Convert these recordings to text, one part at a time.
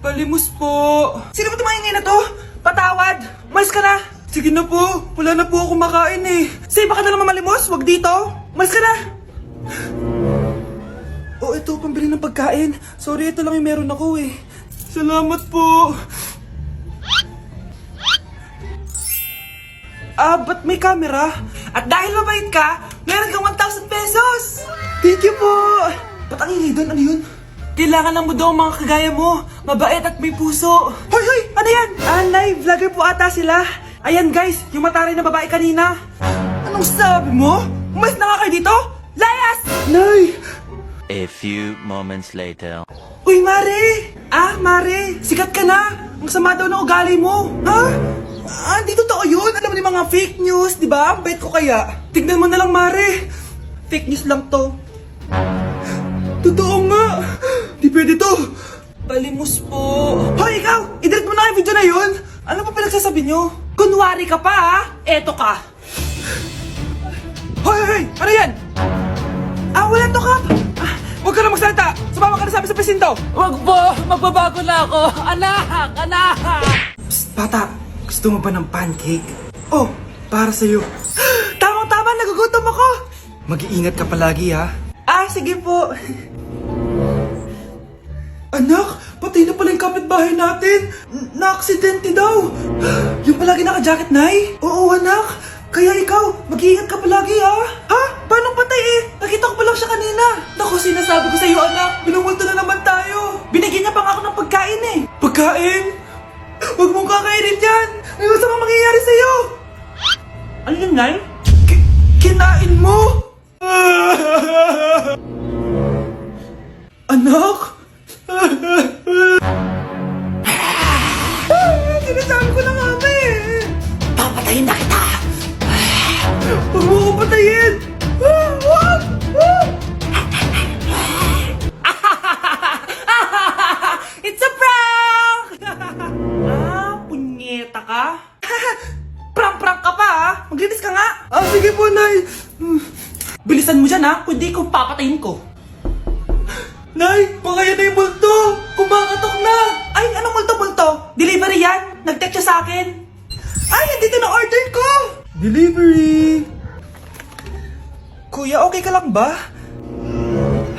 Palimos po. Sino ba tumingin na to? Patawad. Malis ka na. Sige na po. Wala na po ako makain eh. Say, baka na lang mamalimos. Wag dito. Malis ka na. Oh, ito. Pambili ng pagkain. Sorry, ito lang yung meron ako eh. Salamat po. Ba't may camera? At dahil mabait ka, meron kang 1,000 pesos! Thank you po! Ba't ang ingay doon? Ano yun? Kailangan lang mo daw ang mga kagaya mo. Mabait at may puso. Hoy, hoy! Ano yan? Nay, vlogger po ata sila. Ayan guys, yung mataray na babae kanina. Anong sabi mo? Umalis na nga kayo dito? Layas! Nay! A few moments later. Uy, Mare! Mare, sikat ka na! Ang sama daw ng ugali mo! Ha? Di totoo yun! Alam mo yung mga fake news, di ba? Ang bait ko kaya. Tignan mo na lang, Mare! Fake news lang to. Totoo nga! Di pwede to! Palimos po! Hoy, ikaw! I-delete mo na yung video na yun! Ano pa pinagsasabi nyo? Kunwari ka pa, ha? Eto ka! Hoy, hoy! Ano yan? Wala to, Kap! Huwag ka na magsalita! Sumama ka na sa amin sa presinto! Wag po! Magbabago na ako! Anak! Anak! Psst, bata! Gusto mo ba ng pancake? Oh, para sa'yo. Tamang-tama! Nagugutom ako! Mag-iingat ka palagi, ha? Sige po. Anak! Patay na pala yung kapitbahay natin! Na-aksidente daw! Yung palagi naka-jacket, Nay? Oo, anak! Kaya ikaw, mag-iingat ka palagi, ha? Ha? Paano patay eh? Nakita ko pa lang siya kanina. Naku, sinasabi ko sa'yo, anak. Binumulto na naman tayo. Binigyan niya pa nga ako ng pagkain eh. Pagkain? Huwag mong kakainin yan. May masamang mangyayari sa'yo. Ano yun, Nay? Kinain mo? Anak? Sinasabi ko na nga ba eh. Papatayin na kita! Huwag mo ko patayin! It's a prank! Punyeta ka? Prank-prank ka pa ha? Maglinis ka nga! Sige po, Nay! Bilisan mo dyan ha, kundi ko papatayin ko. Nay, baka yan na yung multo! Kumakatok na! Ay, anong multo-multo? Delivery yan! Nag-text siya sa akin! Ay, nandito na order ko! Delivery! Kuya, okay ka lang ba?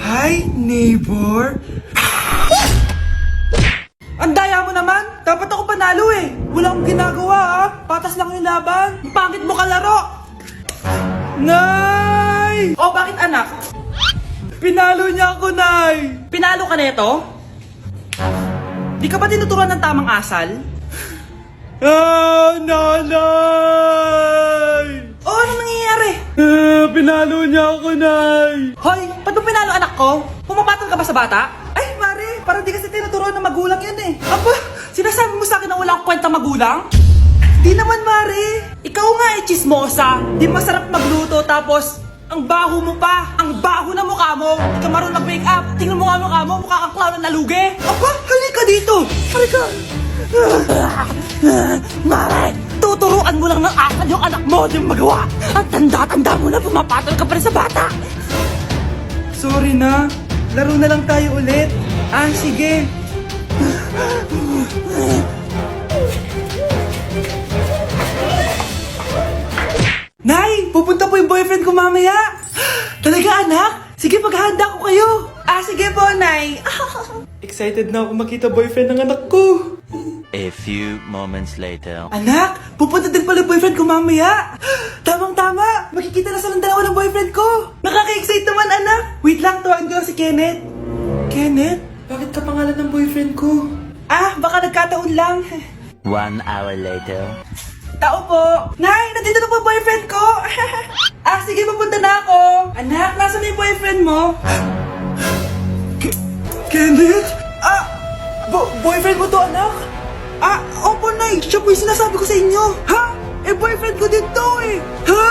Hi, neighbor! Ang daya mo naman! Dapat ako panalo eh! Wala akong ginagawa ha! Patas lang yung laban! Ang pangit mo kalaro! Nay! Oh, bakit anak? Pinalo niya ako, Nay! Pinalo ka neto? Di ka ba tinuturuan ng tamang asal? Nanay! Oh, ano nangyayari? Pinalo niya ako, Nay! Hoy, ba't mo pinalo anak ko? Pumapatol ka ba sa bata? Ay, Mare, parang di kasi tinuturuan ng magulang yan eh. Aba, sinasabi mo sa akin na wala akong kwenta magulang? Di naman, Mare. Ikaw nga eh, chismosa. Di masarap magluto tapos ang baho mo pa. Ang baho na mukha mo. Di ka marunong mag-make up. Tingnan mo nga mukha mo. Mukha kang clown na nalugi. Aba, halika dito. Halika. Mare! Tuturuan mo lang ng asal yung anak mo! Di mo magawa! Ang tanda-tanda mo na pumapatol ka pa rin sa bata! Sorry na. Laro na lang tayo ulit. Sige. Nay, pupunta po yung boyfriend ko mamaya. Talaga, anak? Sige, paghahanda ko kayo. Sige po, Nay. Excited na ako makita boyfriend ng anak ko. A few moments later. Anak, pupunta din pala yung boyfriend ko mamaya. Tamang-tama, makikita na sa dalawa ng boyfriend ko. Nakaka-excite naman, anak. Wait lang, tawagin ko lang si Kenneth. Kenneth? Bakit ka pangalan ng boyfriend ko? Baka nagkataon lang. 1 hour later. Tao po. Nay, nandito na po boyfriend ko. Sige, pupunta na ako. Anak, nasa na yung boyfriend mo? Kenneth? Boyfriend mo to, anak? Opo, Nay. Siya po yung sinasabi ko sa inyo. Ha? Boyfriend ko din to eh. Ha?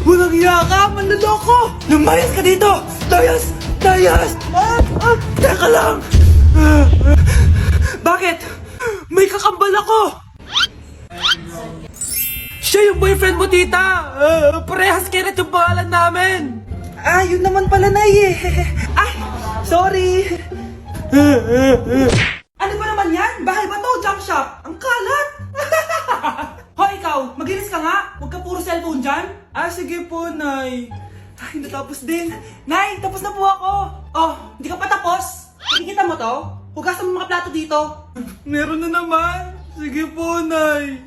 Walang iya ka, manloloko. Lumayas ka dito. Layas! Teka lang. Bakit? May kakambal ako. Siya yung boyfriend mo, tita. Parehas Kenneth yung pangalan namin. Yun naman pala, Nay eh. Sorry! Ano ba naman yan? Bahay ba to? Junk shop? Ang kalat! Hoy, ikaw! Maginis ka nga! Huwag ka puro cellphone dyan! Ah, sige po, Nay. Ay, natapos din. Nay, tapos na po ako! Oh, hindi ka pa tapos? Nakikita mo to? Hugasan mo mga plato dito. Meron na naman. Sige po, Nay.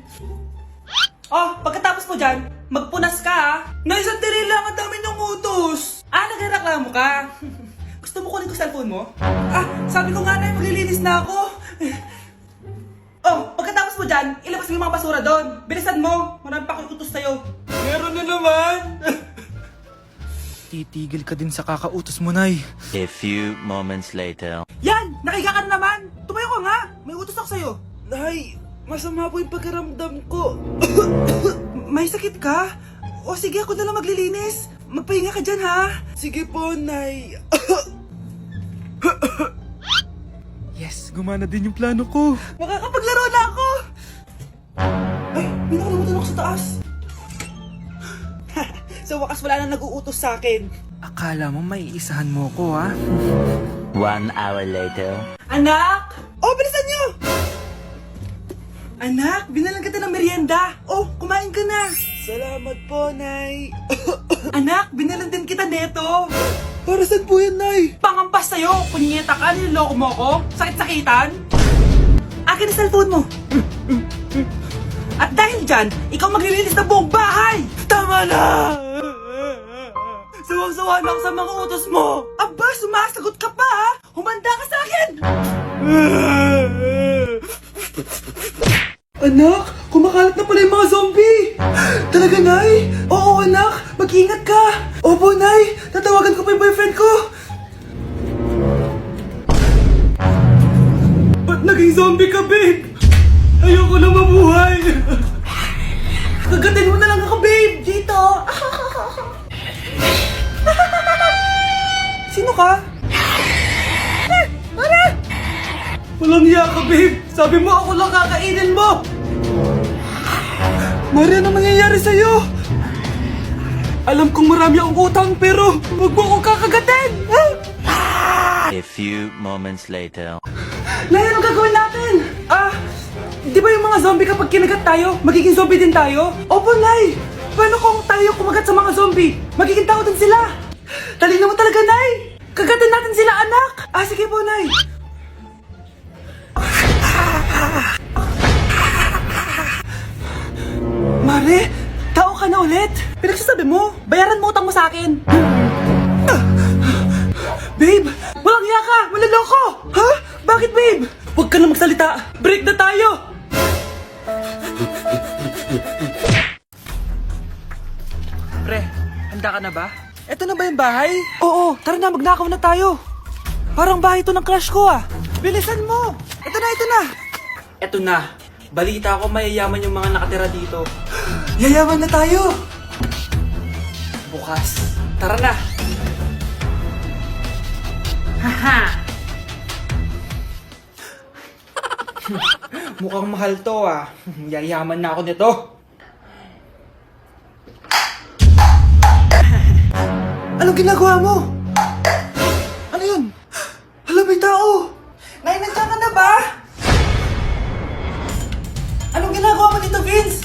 Oh, pagkatapos mo dyan, magpunas ka ha. Nay, sandali lang, ang dami ng utos. Ah, nagreklamo ka. Gusto mo kunin ko cellphone mo? Ah, sabi ko nga Nay, maglilinis na ako. Oh, pagkatapos mo dyan, ilabas mo yung mga basura doon. Bilisan mo, marami pa akong utos sa'yo. Meron na naman. Titigil ka din sa kakautos mo, Nay. A few moments later. Yan, nakiga ka na naman. Tumayo ka nga, may utos ako sa'yo. Nay, masama po yung pagkaramdam ko. May sakit ka? O sige, ako na lang maglilinis. Magpahinga ka dyan ha. Sige po, Nay. Yes, gumana din yung plano ko. Makakapaglaro na ako. Ay, may nakalimutan ako sa taas. Sa wakas wala na nag-uutos sa akin. Akala mo may isahan mo ko, ha? 1 hour later. Anak! Oh, bilisan niyo! Anak, binalan kita ng merienda. Oh, kumain ka na. Salamat po, Nay. Anak, binalan din kita neto. Para saan po yan, Nay? Pangampas sa'yo. Punyeta ka, niloloko mo ko. Sakit-sakitan. Akin ang cellphone mo. At dahil dyan, ikaw maglilinis ng buong bahay. Tama na! Sawang-sawa na ako sa mga utos mo. Aba, sumasagot ka pa ha? Humanda ka sa akin! Anak, kumakalat na pala yung mga zombie! Talaga, Nay? Oo, anak, mag-ingat ka! Opo, Nay, tatawagan ko pa yung boyfriend ko! Ba't naging zombie ka, babe? Ayoko na mabuhay! Kagatin mo na lang ako, babe! Dito! Sino ka? Walang hiya ka, babe! Sabi mo ako lang kakainin mo! Mari, ano nangyayari sa'yo? Alam kong marami akong utang pero huwag mo akong kakagatin! A few moments later. Nay, anong gagawin natin? Di ba yung mga zombie kapag kinagat tayo, magiging zombie din tayo? Opo, Nay! Paano kung tayo kumagat sa mga zombie? Magiging tao din sila! Talino mo talaga, Nay! Kagatin natin sila, anak! Sige po, Nay! Mare, tao ka na ulit? Pinagsasabi mo, bayaran mo utang mo sa akin. Babe, walang hiya ka! Maloloko! Ha? Bakit, babe? Huwag ka na magsalita. Break na tayo! Pre, handa ka na ba? Eto na ba yung bahay? Oo, tara na, magnakaw na tayo. Parang bahay to ng crush ko ah. Bilisan mo! Ito na, ito na! Eto na. Balita ko mayayaman yung mga nakatira dito. Yayaman na tayo! Bukas. Tara na! Haha! Mukhang mahal to ah. Yayaman na ako nito. Anong ginagawa mo? Ano yun? Hala, may tao! Nay, nandiyan ka na ba? Anong ginagawa mo dito, Vince?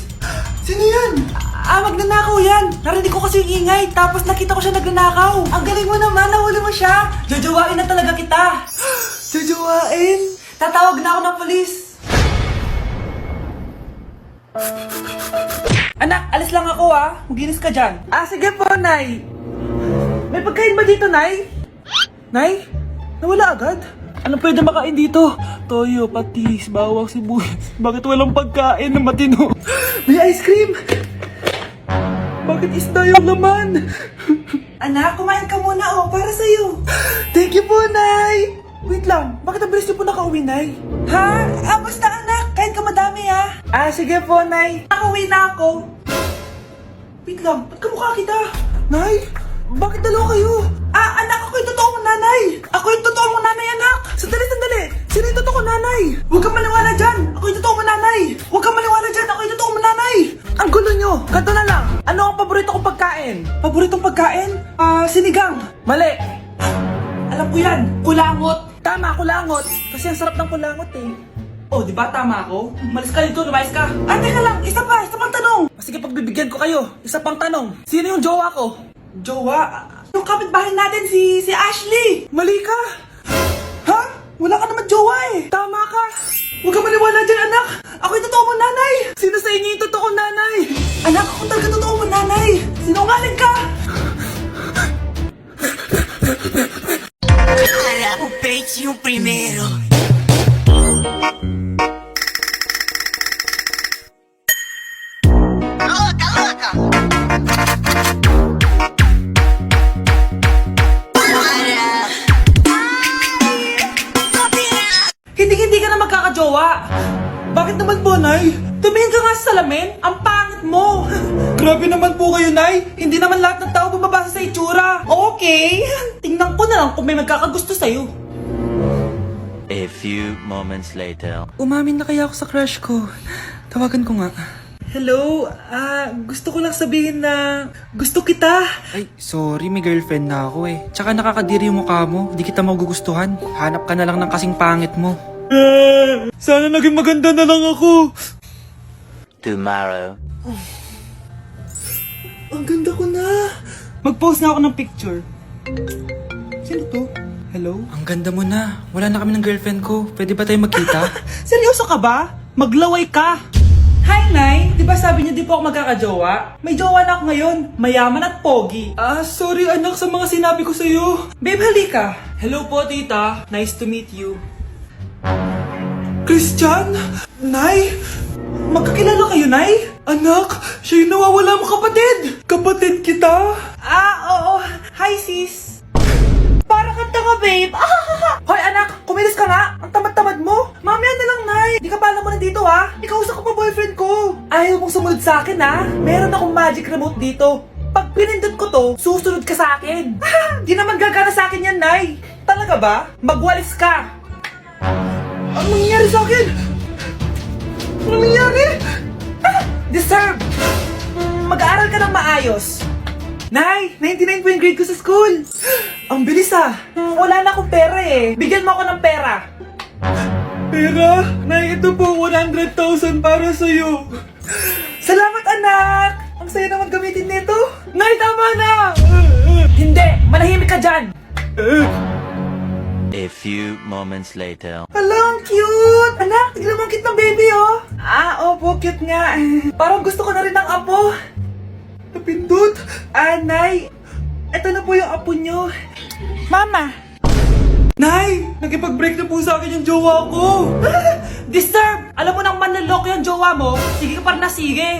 Sino yan? Magnanakaw yan. Narinig ko kasi yung ingay, tapos nakita ko siya nagnanakaw. Ang galing mo naman, nahuli mo siya. Jojowain na talaga kita. Jojowain? Tatawag na ako ng polis. Anak, alis lang ako ah. Maginis ka dyan. Sige po, Nay. May pagkain ba dito, Nay? Nay? Nawala agad? Anong pwede makain dito? Toyo, patis, bawang, sibuyas. Bakit walang pagkain na matino? May ice cream! Bakit isda yung laman? Anak, kumain ka muna para sa'yo. Thank you po, Nay! Wait lang, bakit ang bilis niyo po nakauwi, Nay? Ha? Basta anak, kain ka madami ha. Sige po, Nay. Nakauwi na ako. Wait lang, ba't kamukha kita? Nay, bakit dalawa kayo? Anak, ako yung totoo mong nanay. Ako yung totoo mong nanay, anak. Sandali. Sino yung totoo mong nanay? Huwag kang maniwala dyan. Ako yung totoo mong nanay. Huwag kang maniwala dyan. Ako yung totoo mong nanay. Ang gulo nyo. Ganto na lang. Ano ang paborito kong pagkain? Paboritong pagkain? Sinigang. Mali. Alam ko ko yan! Kulangot! Tama, kulangot! Kasi ang sarap ng kulangot eh. Oh, di ba tama ako? Malis ka dito, lumayas ka. Ah, teka lang, isa pang tanong. Sige, pagbibigyan ko kayo. Isa pang tanong. Sino yung jowa ko? Jowa? Yung kapitbahay natin, si Ashley. Mali ka. Ha? Wala ka naman jowa eh. Tama ka. Huwag ka maniwala dyan, anak. Ako yung totoo mong nanay. Sino sa inyo yung totoo nanay? Anak, ako talaga totoo mong nanay. Sinungaling ka. Para o peito yung primero. Hindi ka na magkakajowa. Bakit naman po, Nay? Tumingin ka nga sa salamin. Ang pangit mo. Grabe naman po kayo, Nay. Hindi naman lahat ng tao bumabasa sa itsura. Okay. Tingnan ko na lang kung may magkakagusto sa'yo. A few moments later. Umamin na kaya ako sa crush ko. Tawagan ko nga. Hello? Gusto ko lang sabihin na gusto kita. Ay, sorry, may girlfriend na ako eh. Tsaka nakakadiri yung mukha mo. Di kita magugustuhan. Hanap ka na lang ng kasing pangit mo. Sana naging maganda na lang ako. Tomorrow. Ang ganda ko na. Mag-post na ako ng picture. Sino to? Hello? Ang ganda mo na. Wala na kami ng girlfriend ko. Pwede ba tayo magkita? Seryoso ka ba? Maglaway ka. Hi, Nay! Di ba sabi niyo di po ako magkakajowa? May jowa na ako ngayon. Mayaman at pogi. Sorry anak sa mga sinabi ko sa'yo. Babe, halika. Hello po, tita. Nice to meet you. Christian? Nay? Magkakilala kayo, Nay? Anak, siya yung nawawala mo kapatid. Kapatid kita? Oo. Hi, sis. Para kang tanga, babe. Hoy, anak, kumilis ka nga. Ang tamad-tamad mo. Mamaya na lang, Nay. Di ka pa alam mo nandito, ha? Ikausap ko pa boyfriend ko. Ayaw mong sumunod sa akin, ha? Meron akong magic remote dito. Pag pinindot ko to, susunod ka sa akin. Di naman gagana sa akin yan, Nay. Talaga ba? Magwalis ka. Ano nangyayari sa akin? Ano nangyayari? Deserve! Mag-aaral ka ng maayos. Nay, 99 po yung grade ko sa school. Ang bilis wala na akong pera eh. Bigyan mo ako ng pera. Pera? Nay, ito po 100,000 para sa'yo. Salamat anak! Ang saya naman gamitin nito. Nay, tama na! Hindi, manahimik ka dyan. A few moments later. Hala, ang cute! Anak, tignan mo ang cute ng baby, oh! Opo, cute nga. Parang gusto ko na rin ng apo. Napindot! Nay, eto na po yung apo nyo. Mama! Nay, nakipag-break na po sa akin yung jowa ko. Disturb! Alam mo nang manloloko yung jowa mo, sige ka pa rin na sige.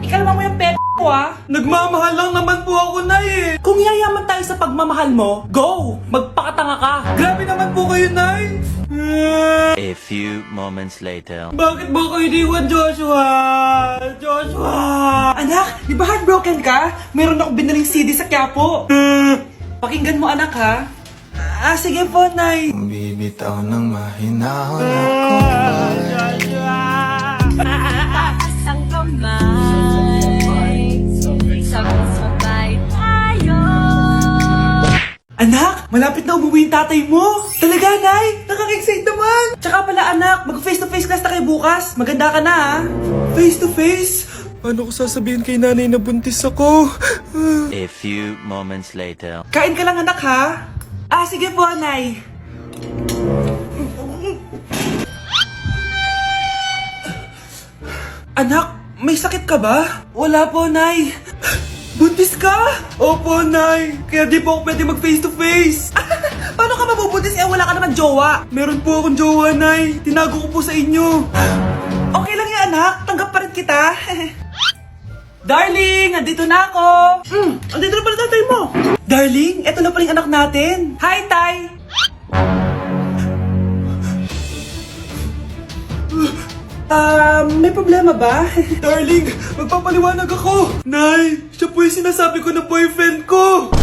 Ikalma mo yung ko Nagmamahal lang naman po ako, Nay eh. Kung yayaman tayo sa pagmamahal mo, go! Magpakatanga ka. Grabe naman po kayo, Nay. A few moments later. Bakit ba kayo iniwan, Joshua? Joshua! Anak, di ba heartbroken ka? Meron ako binaling CD sa Quiapo. Pakinggan mo, anak, ha? Sige po, Nay. Bibitaw ng mahinahon ako. Taas ang kamay, sabay-sabay tayo. Anak, malapit na umuwi yung tatay mo. Talaga, Nay? Nakaka-excite naman. Tsaka pala, anak, mag-face-to-face class na kayo bukas. Maganda ka na, ha? Face-to-face? Paano ko sasabihin kay nanay na buntis ako? A few moments later. Kain ka lang, anak, ha? Sige po, Nay. Anak, may sakit ka ba? Wala po, Nay. Buntis ka? Opo, Nay. Kaya di po ako pwede mag-face to face. Paano ka mabubuntis wala ka naman jowa? Meron po akong jowa, Nay. Tinago ko po sa inyo. Okay lang yan, anak. Tanggap pa rin kita. Darling, nandito na ako. Andito na pala tatay mo. Darling, eto na pala yung anak natin. Hi, Tay. May problema ba? Darling, magpapaliwanag ako. Nay, siya po yung sinasabi ko na boyfriend ko.